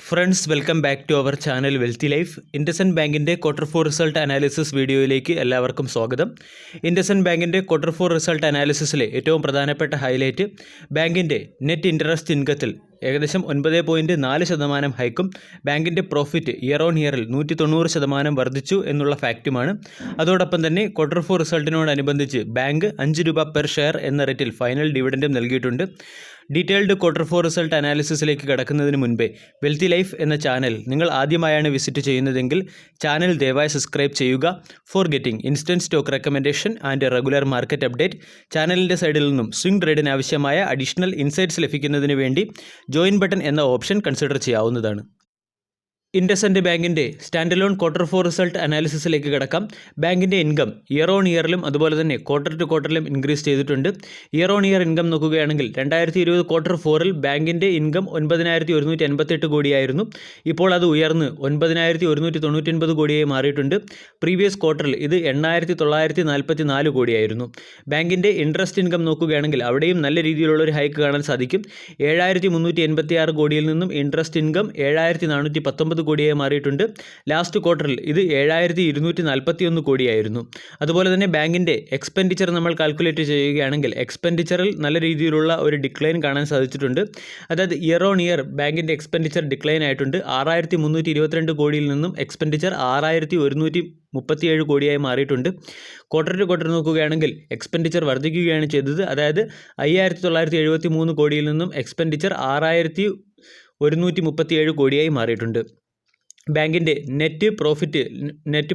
Friends welcome back to our channel wealthy life. IndusInd ബാങ്കിൻ്റെ Q4 result analysis വീഡിയോയിലേക്ക് എല്ലാവർക്കും സ്വാഗതം. ഇൻഡസ്ഇൻഡ് ബാങ്കിൻ്റെ Q4 റിസൾട്ട് അനാലിസിസിലെ ഏറ്റവും പ്രധാനപ്പെട്ട ഹൈലൈറ്റ് ബാങ്കിൻ്റെ നെറ്റ് ഇൻട്രസ്റ്റ് ഇൻകത്തിൽ ഏകദേശം 9.4% ഹൈക്കും ബാങ്കിൻ്റെ പ്രോഫിറ്റ് ഇയർ ഓൺ ഇയറിൽ 190% വർദ്ധിച്ചു എന്നുള്ള ഫാക്റ്റുമാണ്. അതോടൊപ്പം തന്നെ Q4 റിസൾട്ടിനോടനുബന്ധിച്ച് ബാങ്ക് 5 രൂപ പെർ ഷെയർ എന്ന റേറ്റിൽ ഫൈനൽ ഡിവിഡൻഡും നൽകിയിട്ടുണ്ട്. ഡീറ്റെയിൽഡ് Q4 റിസൾട്ട് അനാലിസിസിലേക്ക് കടക്കുന്നതിന് മുൻപേ വെൽത്തി ലൈഫ് എന്ന ചാനൽ നിങ്ങൾ ആദ്യമായാണ് വിസിറ്റ് ചെയ്യുന്നതെങ്കിൽ ചാനൽ ദയവായി സബ്സ്ക്രൈബ് ചെയ്യുക. For getting instant stock recommendation and regular market update, ചാനലിൻ്റെ സൈഡിൽ നിന്നും സ്വിംഗ് ട്രേഡിന് ആവശ്യമായ അഡീഷണൽ ഇൻസൈറ്റ്സ് ലഭിക്കുന്നതിന് വേണ്ടി ജോയിൻ ബട്ടൺ എന്ന ഓപ്ഷൻ കൺസിഡർ ചെയ്യാവുന്നതാണ്. ഇൻഡസ്ഇൻഡ് ബാങ്കിൻ്റെ സ്റ്റാൻഡലോൺ Q4 റിസൾട്ട് അനാലിസിസിലേക്ക് കടക്കാം. ബാങ്കിൻ്റെ ഇൻകം ഇയർ ഓൺ ഇയറിലും അതുപോലെ തന്നെ ക്വാർട്ടർ ടു ക്വാർട്ടറിലും ഇൻക്രീസ് ചെയ്തിട്ടുണ്ട്. ഇയർ ഓൺ ഇയർ ഇൻകം നോക്കുകയാണെങ്കിൽ 2020 Q4 ബാങ്കിൻ്റെ ഇൻകം 9,188 കോടിയായിരുന്നു. ഇപ്പോൾ അത് ഉയർന്ന് 9,199 കോടിയായി മാറിയിട്ടുണ്ട്. പ്രീവിയസ് ക്വാർട്ടറിൽ ഇത് 8,944 കോടിയായിരുന്നു. ബാങ്കിൻ്റെ ഇൻട്രസ്റ്റ് ഇൻകം നോക്കുകയാണെങ്കിൽ അവിടെയും നല്ല രീതിയിലുള്ളൊരു ഹൈക്ക് കാണാൻ സാധിക്കും. 7,386 കോടിയിൽ നിന്നും ഇൻട്രസ്റ്റ് ഇൻകം 7,419 കോടിയായി മാറിയിട്ടുണ്ട്. ലാസ്റ്റ് ക്വാർട്ടറിൽ ഇത് 7,241 കോടിയായിരുന്നു. അതുപോലെ തന്നെ ബാങ്കിൻ്റെ എക്സ്പെൻഡിച്ചർ നമ്മൾ കാൽക്കുലേറ്റ് ചെയ്യുകയാണെങ്കിൽ എക്സ്പെൻഡിച്ചറിൽ നല്ല രീതിയിലുള്ള ഒരു ഡിക്ലൈൻ കാണാൻ സാധിച്ചിട്ടുണ്ട്. അതായത് ഇയർ ഓൺ ഇയർ ബാങ്കിൻ്റെ എക്സ്പെൻഡിച്ചർ ഡിക്ലൈൻ ആയിട്ടുണ്ട്. 6,322 കോടിയിൽ നിന്നും എക്സ്പെൻഡിച്ചർ 6,137 കോടിയായി മാറിയിട്ടുണ്ട്. ക്വാർട്ടർ ടു ക്വാർട്ടർ നോക്കുകയാണെങ്കിൽ എക്സ്പെൻഡിച്ചർ വർദ്ധിക്കുകയാണ് ചെയ്തത്. അതായത് 5,973 കോടിയിൽ നിന്നും എക്സ്പെൻഡിച്ചർ 6,137 കോടിയായി മാറിയിട്ടുണ്ട്. ബാങ്കിൻ്റെ നെറ്റ്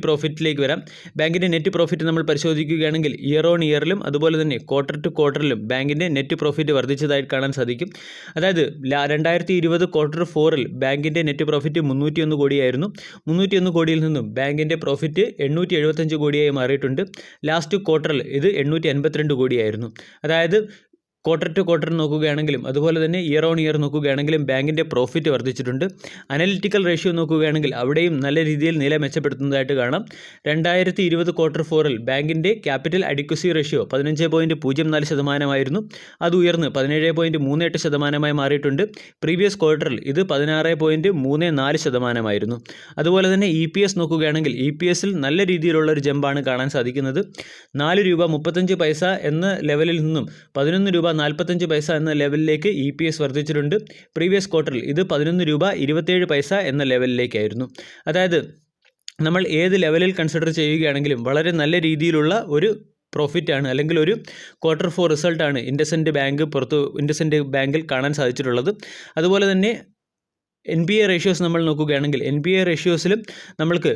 പ്രോഫിറ്റിലേക്ക് വരാം. ബാങ്കിൻ്റെ നെറ്റ് പ്രോഫിറ്റ് നമ്മൾ പരിശോധിക്കുകയാണെങ്കിൽ ഇയർ ഓൺ ഇയറിലും അതുപോലെ തന്നെ ക്വാർട്ടർ ടു ക്വാർട്ടറിലും ബാങ്കിൻ്റെ നെറ്റ് പ്രോഫിറ്റ് വർദ്ധിച്ചതായിട്ട് കാണാൻ സാധിക്കും. അതായത് 2020 Q4 ബാങ്കിൻ്റെ നെറ്റ് പ്രോഫിറ്റ് 301 കോടിയായിരുന്നു. 301 കോടിയിൽ നിന്നും ബാങ്കിൻ്റെ പ്രോഫിറ്റ് 875 കോടിയായി മാറിയിട്ടുണ്ട്. ലാസ്റ്റ് ക്വാർട്ടറിൽ ഇത് 852 കോടിയായിരുന്നു. അതായത് ക്വാർട്ടർ ടു ക്വാർട്ടർ നോക്കുകയാണെങ്കിലും അതുപോലെ തന്നെ ഇയർ ഓൺ ഇയർ നോക്കുകയാണെങ്കിലും ബാങ്കിൻ്റെ പ്രോഫിറ്റ് വർദ്ധിച്ചിട്ടുണ്ട്. അനലിറ്റിക്കൽ റേഷ്യോ നോക്കുകയാണെങ്കിൽ അവിടെയും നല്ല രീതിയിൽ നില മെച്ചപ്പെടുത്തുന്നതായിട്ട് കാണാം. 2020 Q4 ബാങ്കിൻ്റെ ക്യാപിറ്റൽ അഡിക്വസി റേഷ്യോ 15.04% അത് ഉയർന്ന് 17.38% മാറിയിട്ടുണ്ട്. പ്രീവിയസ് ക്വാർട്ടറിൽ ഇത് 16.34% അതുപോലെ തന്നെ EPS നോക്കുകയാണെങ്കിൽ EPSൽ നല്ല രീതിയിലുള്ള ഒരു ജമ്പാണ് കാണാൻ സാധിക്കുന്നത്. 4 രൂപ 35 പൈസ എന്ന ലെവലിൽ നിന്നും 11 രൂപ 45 പൈസ എന്ന ലെവലിലേക്ക് EPS വർദ്ധിച്ചിട്ടുണ്ട്. പ്രീവിയസ് ക്വാർട്ടറിൽ ഇത് 11 രൂപ 27 പൈസ എന്ന ലെവലിലേക്കായിരുന്നു. അതായത് നമ്മൾ ഏത് ലെവലിൽ കൺസിഡർ ചെയ്യുകയാണെങ്കിലും വളരെ നല്ല രീതിയിലുള്ള ഒരു പ്രോഫിറ്റാണ് അല്ലെങ്കിൽ ഒരു Q4 റിസൾട്ടാണ് ഇൻഡസ്ഇൻഡ് ബാങ്കിൽ കാണാൻ സാധിച്ചിട്ടുള്ളത്. അതുപോലെ തന്നെ NPA റേഷ്യോസ് നമ്മൾ നോക്കുകയാണെങ്കിൽ NPA റേഷ്യോസിലും നമ്മൾക്ക്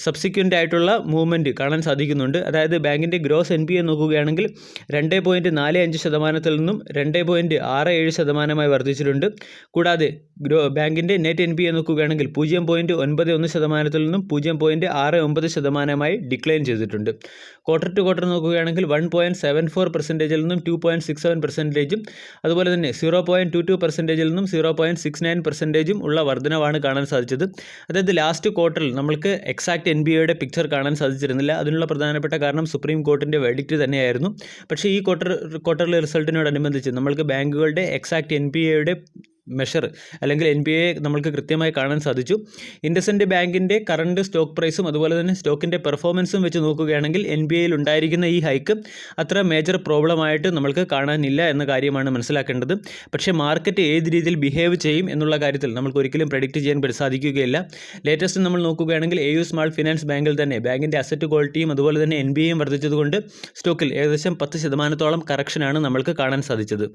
സബ്സിക്വൻ്റ് ആയിട്ടുള്ള മൂവ്മെൻറ്റ് കാണാൻ സാധിക്കുന്നുണ്ട്. അതായത് ബാങ്കിൻ്റെ ഗ്രോസ് NPA നോക്കുകയാണെങ്കിൽ 2.45% നിന്നും 2.67% വർദ്ധിച്ചിട്ടുണ്ട്. കൂടാതെ ബാങ്കിൻ്റെ നെറ്റ് NPA നോക്കുകയാണെങ്കിൽ 0.91% നിന്നും 0.69% ഡിക്ലൈൻ ചെയ്തിട്ടുണ്ട്. ക്വാർട്ടർ ടു ക്വാർട്ടർ നോക്കുകയാണെങ്കിൽ 1.74% നിന്നും 2.67%, അതുപോലെ തന്നെ 0.22% നിന്നും 0.69% ഉള്ള വർധനവാണ് കാണാൻ സാധിച്ചത്. അതായത് ലാസ്റ്റ് ക്വാർട്ടറിൽ നമ്മൾക്ക് എക്സാക്ട് NPAയുടെ പിക്ചർ കാണാൻ സാധിച്ചിരുന്നില്ല. അതിനുള്ള പ്രധാനപ്പെട്ട കാരണം സുപ്രീം കോർട്ടിൻ്റെ വെർഡിക്റ്റ് തന്നെയായിരുന്നു. പക്ഷേ ഈ ക്വാർട്ടറിലെ റിസൾട്ടിനോടനുബന്ധിച്ച് നമ്മൾക്ക് ബാങ്കുകളുടെ എക്സാക്ട് NPAയുടെ മെഷർ അല്ലെങ്കിൽ NPA നമ്മൾക്ക് കൃത്യമായി കാണാൻ സാധിച്ചു. ഇൻഡസ്ഇൻഡ് ബാങ്കിൻ്റെ കറണ്ട് സ്റ്റോക്ക് പ്രൈസും അതുപോലെ തന്നെ സ്റ്റോക്കിൻ്റെ പെർഫോമൻസും വെച്ച് നോക്കുകയാണെങ്കിൽ NPAയിൽ ഉണ്ടായിരിക്കുന്ന ഈ ഹൈക്ക് അത്ര മേജർ പ്രോബ്ലമായിട്ട് നമ്മൾക്ക് കാണാനില്ല എന്ന കാര്യമാണ് മനസ്സിലാക്കേണ്ടത്. പക്ഷേ മാർക്കറ്റ് ഏത് രീതിയിൽ ബിഹേവ് ചെയ്യും എന്നുള്ള കാര്യത്തിൽ നമുക്ക് ഒരിക്കലും പ്രഡിക്റ്റ് ചെയ്യാൻ സാധിക്കുകയില്ല. ലേറ്റസ്റ്റ് നമ്മൾ നോക്കുകയാണെങ്കിൽ AU സ്മാൾ ഫിനാൻസ് ബാങ്കിൽ തന്നെ ബാങ്കിൻ്റെ അസറ്റ് ക്വാളിറ്റിയും അതുപോലെ തന്നെ NPAയും വർദ്ധിച്ചതുകൊണ്ട് സ്റ്റോക്കിൽ ഏകദേശം 10% കറക്ഷനാണ് നമ്മൾക്ക് കാണാൻ സാധിച്ചത്.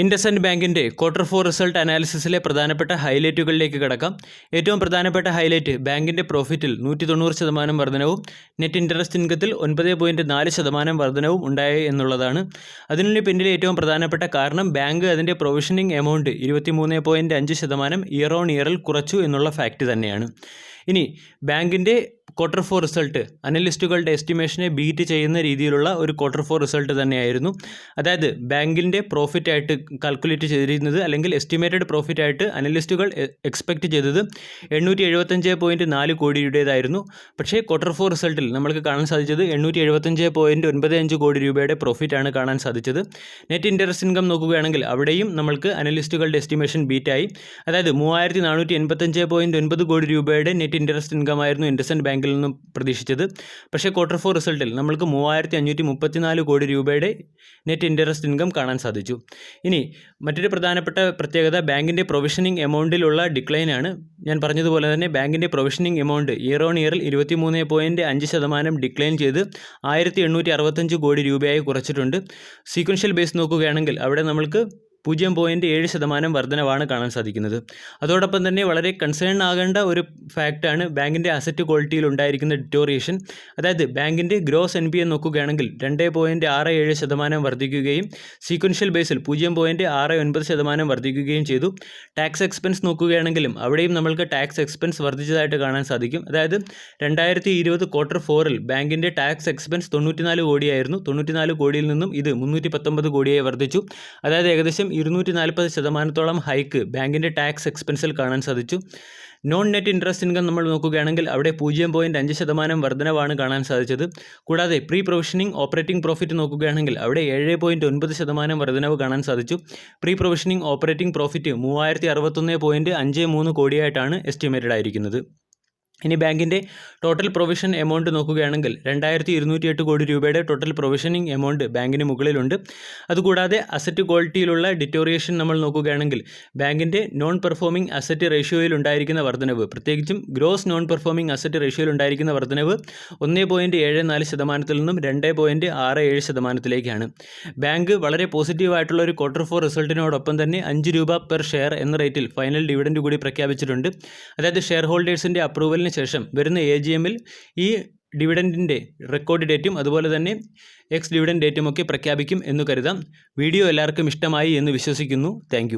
ഇൻഡസ്ഇൻഡ് ബാങ്കിൻ്റെ Q4 റിസൾട്ട് അനാലിസിസിലെ പ്രധാനപ്പെട്ട ഹൈലൈറ്റുകളിലേക്ക് കടക്കാം. ഏറ്റവും പ്രധാനപ്പെട്ട ഹൈലൈറ്റ് ബാങ്കിൻ്റെ പ്രോഫിറ്റിൽ 190% വർധനവും നെറ്റ് ഇൻട്രസ്റ്റ് ഇൻകത്തിൽ 9.4% വർധനവും ഉണ്ടായി എന്നുള്ളതാണ്. അതിന് പിന്നിലെ ഏറ്റവും പ്രധാനപ്പെട്ട കാരണം ബാങ്ക് അതിൻ്റെ പ്രൊവിഷനിങ് എമൗണ്ട് 23.5% ഇയർ ഓൺ ഇയറിൽ കുറച്ചു എന്നുള്ള ഫാക്റ്റ് തന്നെയാണ്. ഇനി ബാങ്കിൻ്റെ Q4 റിസൾട്ട് അനലിസ്റ്റുകളുടെ എസ്റ്റിമേഷനെ ബീറ്റ് ചെയ്യുന്ന രീതിയിലുള്ള ഒരു Q4 റിസൾട്ട് തന്നെയായിരുന്നു. അതായത് ബാങ്കിൻ്റെ പ്രോഫിറ്റ് ആയിട്ട് കാൽക്കുലേറ്റ് ചെയ്തിരുന്നത് അല്ലെങ്കിൽ എസ്റ്റിമേറ്റഡ് പ്രോഫിറ്റ് ആയിട്ട് അനലിസ്റ്റുകൾ എക്സ്പെക്റ്റ് ചെയ്തത് 875.4 കോടിയുടേതായിരുന്നു. പക്ഷേ Q4 റിസൾട്ടിൽ നമ്മൾക്ക് കാണാൻ സാധിച്ചത് 875.95 കോടി രൂപയുടെ പ്രോഫിറ്റാണ് കാണാൻ സാധിച്ചത്. നെറ്റ് ഇൻട്രസ്റ്റ് ഇൻകം നോക്കുകയാണെങ്കിൽ അവിടെയും നമ്മൾക്ക് അനലിസ്റ്റുകളുടെ എസ്റ്റിമേഷൻ ബീറ്റായി. അതായത് 3485.9 കോടി രൂപയുടെ നെറ്റ് ഇൻട്രസ്റ്റ് ഇൻകം ആയിരുന്നു ഇൻഡസ്ഇൻഡ് ബാങ്കിൽ നിന്നും പ്രതീക്ഷിച്ചത്. പക്ഷേ Q4 റിസൾട്ടിൽ നമ്മൾക്ക് 3534 കോടി രൂപയുടെ നെറ്റ് ഇൻട്രസ്റ്റ് ഇൻകം കാണാൻ സാധിച്ചു. ഇനി മറ്റൊരു പ്രധാനപ്പെട്ട പ്രത്യേകത ബാങ്കിൻ്റെ പ്രൊവിഷനിങ് എമൗണ്ടിലുള്ള ഡിക്ലൈനാണ്. ഞാൻ പറഞ്ഞതുപോലെ തന്നെ ബാങ്കിൻ്റെ പ്രൊവിഷനിങ് എമൗണ്ട് ഇയർ ഓൺ ഇയറിൽ 23.5% ഡിക്ലൈൻ ചെയ്ത് 1865 കോടി രൂപയായി കുറച്ചിട്ടുണ്ട്. സീക്വൻഷ്യൽ ബേസ് നോക്കുകയാണെങ്കിൽ അവിടെ നമ്മൾക്ക് 0.7% വർധനവാണ് കാണാൻ സാധിക്കുന്നത്. അതോടൊപ്പം തന്നെ വളരെ കൺസേൺ ആകേണ്ട ഒരു ഫാക്റ്റാണ് ബാങ്കിൻ്റെ അസറ്റ് ക്വാളിറ്റിയിൽ ഉണ്ടായിരിക്കുന്ന ഡിറ്റോറിയേഷൻ. അതായത് ബാങ്കിൻ്റെ ഗ്രോസ് NPA നോക്കുകയാണെങ്കിൽ 2.67% വർദ്ധിക്കുകയും സീക്വൻഷ്യൽ ബേസിൽ 0.69% വർദ്ധിക്കുകയും ചെയ്തു. ടാക്സ് എക്സ്പെൻസ് നോക്കുകയാണെങ്കിലും അവിടെയും നമ്മൾക്ക് ടാക്സ് എക്സ്പെൻസ് വർദ്ധിച്ചതായിട്ട് കാണാൻ സാധിക്കും. അതായത് 2020 Q4 ബാങ്കിൻ്റെ ടാക്സ് എക്സ്പെൻസ് 94 കോടിയായിരുന്നു. 94 കോടിയിൽ നിന്നും ഇത് 319 കോടിയായി വർദ്ധിച്ചു. അതായത് ഏകദേശം 240% ഹൈക്ക് ബാങ്കിൻ്റെ ടാക്സ് എക്സ്പെൻസിൽ കാണാൻ സാധിച്ചു. നോൺ നെറ്റ് ഇൻട്രസ്റ്റ് ഇൻകം നമ്മൾ നോക്കുകയാണെങ്കിൽ അവിടെ 0.5% വർധനവാണ് കാണാൻ സാധിച്ചത്. കൂടാതെ പ്രീ പ്രൊവിഷനിങ് ഓപ്പറേറ്റിംഗ് പ്രോഫിറ്റ് നോക്കുകയാണെങ്കിൽ അവിടെ 7.9% വർധനവ് കാണാൻ സാധിച്ചു. പ്രീ പ്രൊവിഷനിങ് ഓപ്പറേറ്റിംഗ് പ്രോഫിറ്റ് 3061.53 കോടിയായിട്ടാണ് എസ്റ്റിമേറ്റഡ് ആയിരിക്കുന്നത്. ഇനി ബാങ്കിൻ്റെ ടോട്ടൽ പ്രൊവിഷൻ എമൗണ്ട് നോക്കുകയാണെങ്കിൽ 2208 കോടി രൂപയുടെ ടോട്ടൽ പ്രൊവിഷനിങ് എമൗണ്ട് ബാങ്കിന് മുകളിലുണ്ട്. അതുകൂടാതെ അസറ്റ് ക്വാളിറ്റിയിലുള്ള ഡിറ്റോറിയേഷൻ നമ്മൾ നോക്കുകയാണെങ്കിൽ ബാങ്കിൻ്റെ നോൺ പെർഫോമിംഗ് അസറ്റ് റേഷ്യോയിൽ ഉണ്ടായിരിക്കുന്ന വർധനവ്, പ്രത്യേകിച്ചും ഗ്രോസ് നോൺ പെർഫോമിംഗ് അസറ്റ് റേഷ്യോയിൽ ഉണ്ടായിരിക്കുന്ന വർധനവ് 1.74% നിന്നും 2.67%. ബാങ്ക് വളരെ പോസിറ്റീവായിട്ടുള്ള ഒരു Q4 റിസൾട്ടിനോടൊപ്പം തന്നെ 5 രൂപ പെർ ഷെയർ എന്ന റേറ്റിൽ ഫൈനൽ ഡിവിഡൻഡ് കൂടി പ്രഖ്യാപിച്ചിട്ടുണ്ട്. അതായത് ഷെയർ ഹോൾഡേഴ്സിൻ്റെ അപ്രൂവലിന് ശേഷം വരുന്ന AGMൽ ഈ ഡിവിഡൻഡിൻ്റെ റെക്കോർഡ് ഡേറ്റും അതുപോലെ തന്നെ എക്സ് ഡിവിഡൻഡ് ഡേറ്റും ഒക്കെ പ്രഖ്യാപിക്കും എന്ന് കരുതാം. വീഡിയോ എല്ലാവർക്കും ഇഷ്ടമായി എന്ന് വിശ്വസിക്കുന്നു. താങ്ക്